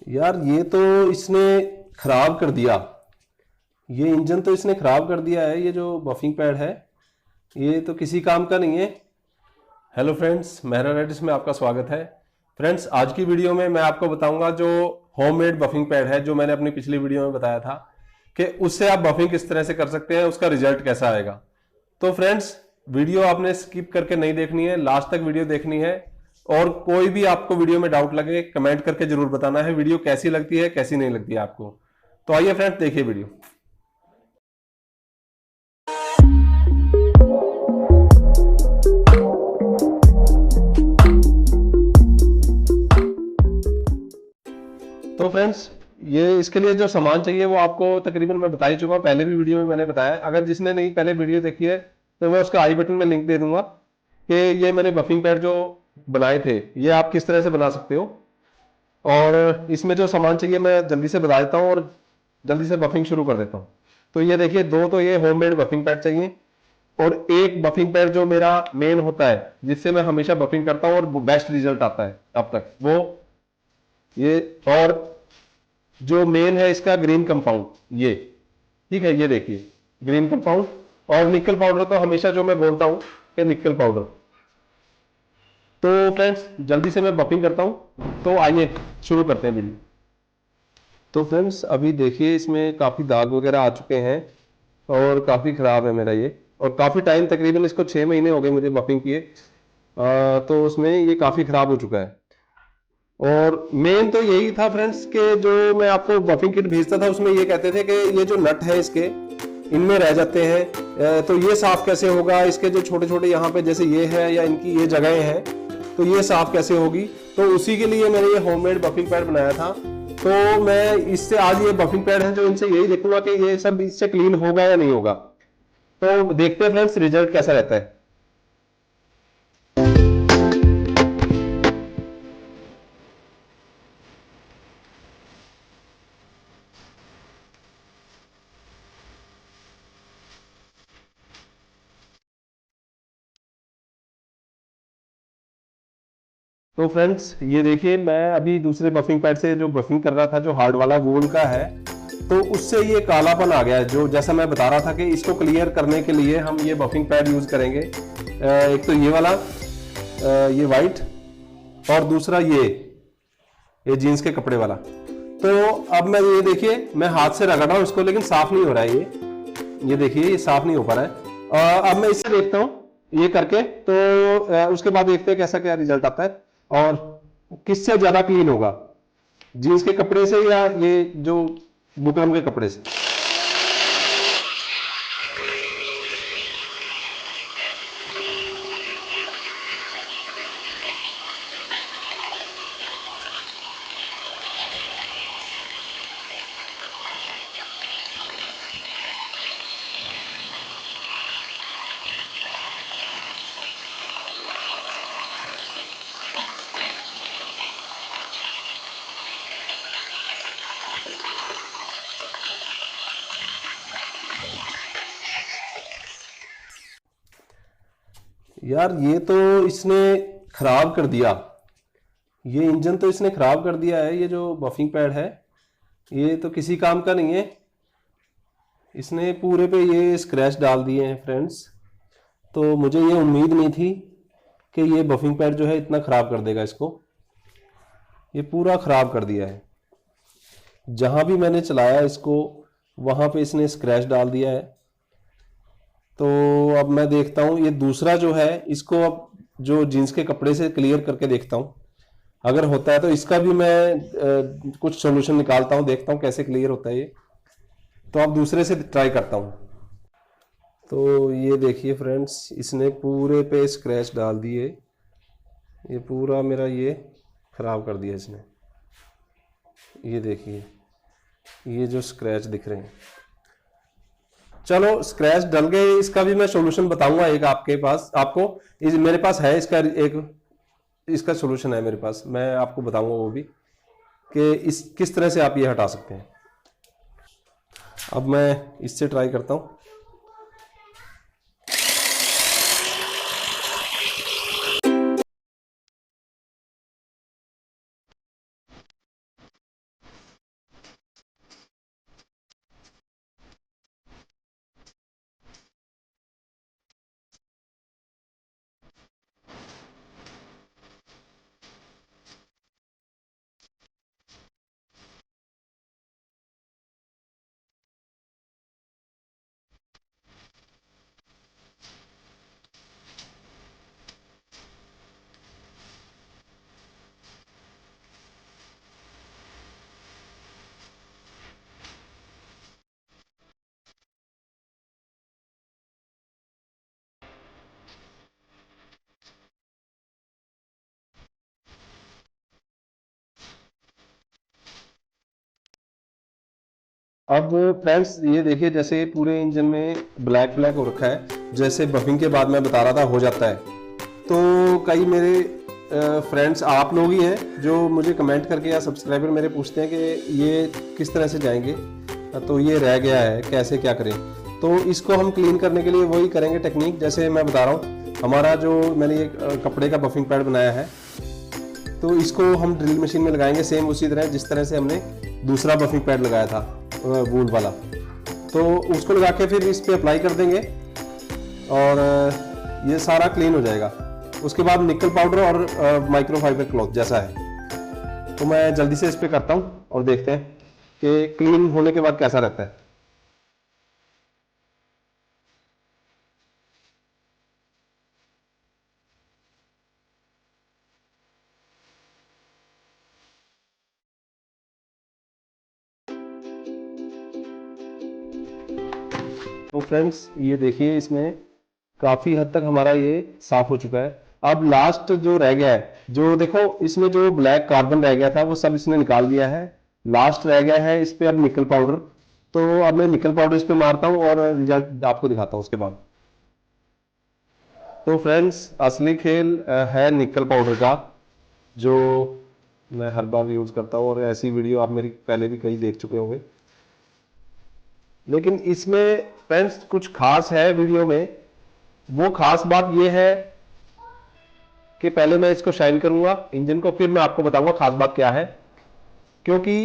यार ये तो इसने खराब कर दिया। ये इंजन तो इसने खराब कर दिया है। ये जो बफिंग पैड है ये तो किसी काम का नहीं है। हेलो फ्रेंड्स, मेहरा रेडिस में आपका स्वागत है। फ्रेंड्स, आज की वीडियो में मैं आपको बताऊंगा जो होममेड बफिंग पैड है, जो मैंने अपनी पिछली वीडियो में बताया था कि उससे आप बफिंग किस तरह से कर सकते हैं, उसका रिजल्ट कैसा आएगा। तो फ्रेंड्स, वीडियो आपने स्किप करके नहीं देखनी है, लास्ट तक वीडियो देखनी है। और कोई भी आपको वीडियो में डाउट लगे कमेंट करके जरूर बताना है वीडियो कैसी लगती है कैसी नहीं लगती है आपको। तो आइए फ्रेंड्स, देखिए वीडियो। तो फ्रेंड्स, ये इसके लिए जो सामान चाहिए वो आपको तकरीबन मैं बता ही चुका हूँ, पहले भी वीडियो में मैंने बताया। अगर जिसने नहीं पहले वीडियो देखी है तो मैं उसका आई बटन में लिंक दे दूंगा कि ये मैंने बफिंग पैड जो बनाए थे ये आप किस तरह से बना सकते हो। और इसमें जो सामान चाहिए मैं जल्दी से बता देता हूँ और जल्दी से बफिंग शुरू कर देता हूँ। तो ये देखिए, दो तो ये होममेड बफिंग पैड चाहिए और एक बफिंग पैड जो मेरा मेन होता है जिससे मैं हमेशा बफिंग करता हूँ और बेस्ट रिजल्ट आता है अब तक, वो ये। और जो मेन है इसका ग्रीन कंपाउंड, ये ठीक है, ये देखिए ग्रीन कंपाउंड। और निकल पाउडर तो हमेशा जो मैं बोलता हूँ कि निकल पाउडर। तो फ्रेंड्स, जल्दी से मैं बफिंग करता हूँ, तो आइए शुरू करते हैं वीडियो। तो फ्रेंड्स, अभी देखिए इसमें काफ़ी दाग वगैरह आ चुके हैं और काफ़ी ख़राब है मेरा ये। और काफ़ी टाइम, तकरीबन इसको 6 महीने हो गए मुझे बफिंग किए। तो उसमें ये काफ़ी ख़राब हो चुका है। और मेन तो यही था फ्रेंड्स कि जो मैं आपको बफिंग किट भेजता था उसमें ये कहते थे कि ये जो नट है इसके, इनमें रह जाते हैं। तो ये साफ कैसे होगा, इसके जो छोटे छोटे यहाँ पे जैसे ये है या इनकी ये जगहें हैं, तो ये साफ कैसे होगी। तो उसी के लिए मैंने ये होममेड बफिंग पैड बनाया था। तो मैं इससे आज ये बफिंग पैड है जो इनसे यही देखूंगा कि ये सब इससे क्लीन होगा या नहीं होगा। तो देखते हैं फ्रेंड्स रिजल्ट कैसा रहता है। तो फ्रेंड्स, ये देखिए मैं अभी दूसरे बफिंग पैड से जो बफिंग कर रहा था, जो हार्ड वाला वूल का है, तो उससे ये कालापन आ गया है। जो जैसा मैं बता रहा था कि इसको क्लियर करने के लिए हम ये बफिंग पैड यूज करेंगे। एक तो ये वाला, ये वाइट, और दूसरा ये जीन्स के कपड़े वाला। तो अब मैं ये देखिए, मैं हाथ से रगड़ रहा हूँ इसको, लेकिन साफ नहीं हो रहा है ये देखिए, ये साफ नहीं हो पा रहा है। अब मैं इससे देखता हूँ ये करके, तो उसके बाद देखते हैं कैसा क्या रिजल्ट आता है और किससे ज्यादा क्लीन होगा, जीन्स के कपड़े से या ये जो बुकरम के कपड़े से। यार ये तो इसने खराब कर दिया। ये इंजन तो इसने खराब कर दिया है। ये जो बफिंग पैड है ये तो किसी काम का नहीं है। इसने पूरे पे ये स्क्रैच डाल दिए हैं फ्रेंड्स। तो मुझे ये उम्मीद नहीं थी कि ये बफिंग पैड जो है इतना खराब कर देगा इसको। ये पूरा खराब कर दिया है। जहां भी मैंने चलाया इसको वहां पे इसने स्क्रैच डाल दिया है। तो अब मैं देखता हूँ ये दूसरा जो है, इसको अब जो जीन्स के कपड़े से क्लियर करके देखता हूँ। अगर होता है तो इसका भी मैं कुछ सोल्यूशन निकालता हूँ, देखता हूँ कैसे क्लियर होता है ये। तो अब दूसरे से ट्राई करता हूँ। तो ये देखिए फ्रेंड्स, इसने पूरे पे स्क्रैच डाल दिए। ये पूरा मेरा ये खराब कर दिया इसने। ये देखिए, ये जो स्क्रैच दिख रहे हैं। चलो, स्क्रैच डल गए, इसका भी मैं सॉल्यूशन बताऊंगा एक आपके पास, आपको मेरे पास है इसका एक, इसका सॉल्यूशन है मेरे पास, मैं आपको बताऊंगा वो भी कि इस किस तरह से आप ये हटा सकते हैं। अब मैं इससे ट्राई करता हूँ। अब फ्रेंड्स ये देखिए, जैसे पूरे इंजन में ब्लैक ब्लैक हो रखा है, जैसे बफिंग के बाद मैं बता रहा था हो जाता है। तो कई मेरे फ्रेंड्स आप लोग ही हैं जो मुझे कमेंट करके या सब्सक्राइबर मेरे पूछते हैं कि ये किस तरह से जाएंगे, तो ये रह गया है कैसे क्या करें। तो इसको हम क्लीन करने के लिए वही करेंगे टेक्निक, जैसे मैं बता रहा हूँ। हमारा जो मैंने ये कपड़े का बफिंग पैड बनाया है, तो इसको हम ड्रिल मशीन में लगाएंगे सेम उसी तरह जिस तरह से हमने दूसरा बफिंग पैड लगाया था वूल वाला। तो उसको लगा के फिर इस पे अप्लाई कर देंगे और ये सारा क्लीन हो जाएगा। उसके बाद निकल पाउडर और माइक्रोफाइबर क्लॉथ जैसा है। तो मैं जल्दी से इस पे करता हूँ और देखते हैं कि क्लीन होने के बाद कैसा रहता है। तो फ्रेंड्स ये देखिए, इसमें काफी हद तक हमारा ये साफ हो चुका है। अब लास्ट जो रह गया है, जो देखो इसमें जो ब्लैक कार्बन रह गया था वो सब इसने निकाल दिया है। लास्ट रह गया है इस पे अब निकल पाउडर। तो अब मैं निकल पाउडर इस पे मारता हूँ और रिजल्ट आपको दिखाता हूँ उसके बाद। तो फ्रेंड्स असली खेल है निकल पाउडर का, जो मैं हर बार यूज करता हूँ और ऐसी वीडियो आप मेरी पहले भी कई देख चुके होंगे। लेकिन इसमें फ्रेंड्स कुछ खास है वीडियो में। वो खास बात ये है कि पहले मैं इसको शाइन करूंगा इंजन को, फिर मैं आपको बताऊंगा खास बात क्या है। क्योंकि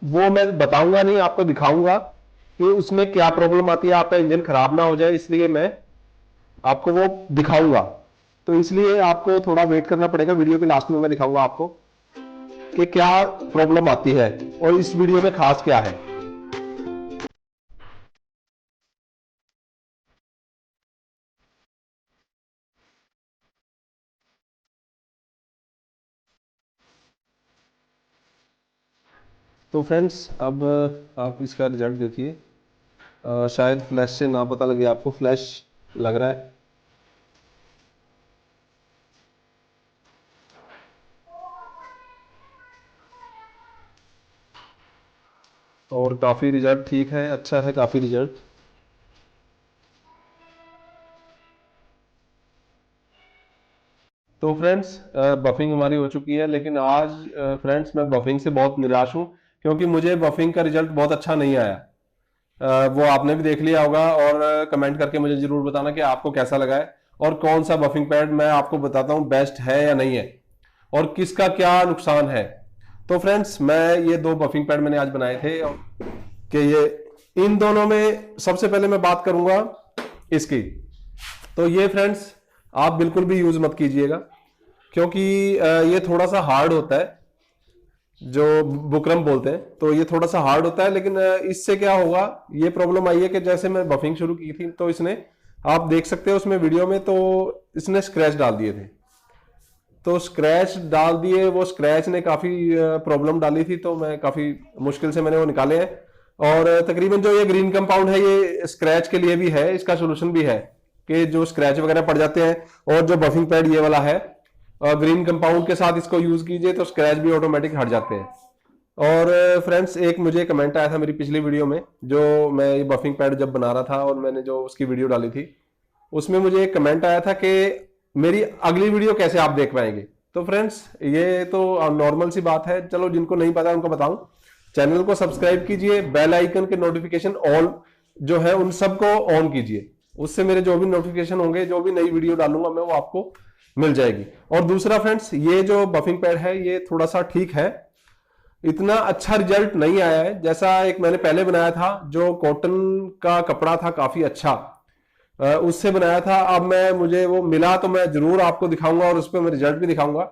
वो मैं बताऊंगा नहीं, आपको दिखाऊंगा कि उसमें क्या प्रॉब्लम आती है, आपका इंजन खराब ना हो जाए, इसलिए मैं आपको वो दिखाऊंगा। तो इसलिए आपको थोड़ा वेट करना पड़ेगा। वीडियो के लास्ट में मैं दिखाऊंगा आपको कि क्या प्रॉब्लम आती है और इस वीडियो में खास क्या है। तो फ्रेंड्स अब आप इसका रिजल्ट देखिए। शायद फ्लैश से ना पता लगे आपको, फ्लैश लग रहा है। और काफ़ी रिजल्ट ठीक है, अच्छा है काफ़ी रिजल्ट। तो फ्रेंड्स बफिंग हमारी हो चुकी है, लेकिन आज फ्रेंड्स मैं बफिंग से बहुत निराश हूँ, क्योंकि मुझे बफिंग का रिजल्ट बहुत अच्छा नहीं आया। वो आपने भी देख लिया होगा और कमेंट करके मुझे जरूर बताना कि आपको कैसा लगा है और कौन सा बफिंग पैड मैं आपको बताता हूँ बेस्ट है या नहीं है और किसका क्या नुकसान है। तो फ्रेंड्स मैं ये दो बफिंग पैड मैंने आज बनाए थे कि ये इन दोनों में सबसे पहले मैं बात करूंगा इसकी। तो ये फ्रेंड्स आप बिल्कुल भी यूज मत कीजिएगा, क्योंकि ये थोड़ा सा हार्ड होता है, जो बुकरम बोलते हैं। तो ये थोड़ा सा हार्ड होता है, लेकिन इससे क्या होगा, ये प्रॉब्लम आई है कि जैसे मैं बफिंग शुरू की थी तो इसने, आप देख सकते हो उसमें वीडियो में, तो इसने स्क्रैच डाल दिए थे। तो स्क्रैच डाल दिए, वो स्क्रैच ने काफी प्रॉब्लम डाली थी, तो मैं काफी मुश्किल से मैंने वो निकाले हैं। और तकरीबन जो ये ग्रीन कंपाउंड है ये स्क्रैच के लिए भी है, इसका सोल्यूशन भी है कि जो स्क्रैच वगैरह पड़ जाते हैं। और जो बफिंग पैड ये वाला है, ग्रीन कंपाउंड के साथ इसको यूज कीजिए तो स्क्रैच भी ऑटोमेटिक हट जाते हैं। और फ्रेंड्स एक मुझे कमेंट आया था मेरी पिछली वीडियो में, जो मैं ये बफिंग पैड जब बना रहा था और मैंने जो उसकी वीडियो डाली थी, उसमें मुझे एक कमेंट आया था कि मेरी अगली वीडियो कैसे आप देख पाएंगे। तो फ्रेंड्स ये तो नॉर्मल सी बात है, चलो जिनको नहीं पता उनको बताऊं। चैनल को सब्सक्राइब कीजिए, बेल आइकन के नोटिफिकेशन ऑल जो है उन सबको ऑन कीजिए, उससे मेरे जो भी नोटिफिकेशन होंगे, जो भी नई वीडियो डालूंगा मैं, वो आपको मिल जाएगी। और दूसरा फ्रेंड्स, ये जो बफिंग पैड है ये थोड़ा सा ठीक है, इतना अच्छा रिजल्ट नहीं आया है जैसा एक मैंने पहले बनाया था, जो कॉटन का कपड़ा था काफी अच्छा, उससे बनाया था। अब मुझे वो मिला तो मैं जरूर आपको दिखाऊंगा और उस पर मैं रिजल्ट भी दिखाऊंगा।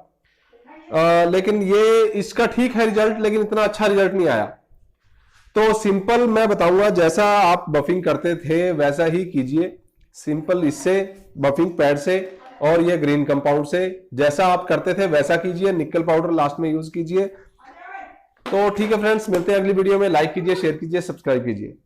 लेकिन ये इसका ठीक है रिजल्ट, लेकिन इतना अच्छा रिजल्ट नहीं आया। तो सिंपल मैं बताऊंगा, जैसा आप बफिंग करते थे वैसा ही कीजिए, सिंपल इससे बफिंग पैड से और ये ग्रीन कंपाउंड से जैसा आप करते थे वैसा कीजिए, निकल पाउडर लास्ट में यूज कीजिए। तो ठीक है फ्रेंड्स, मिलते हैं अगली वीडियो में। लाइक कीजिए, शेयर कीजिए, सब्सक्राइब कीजिए।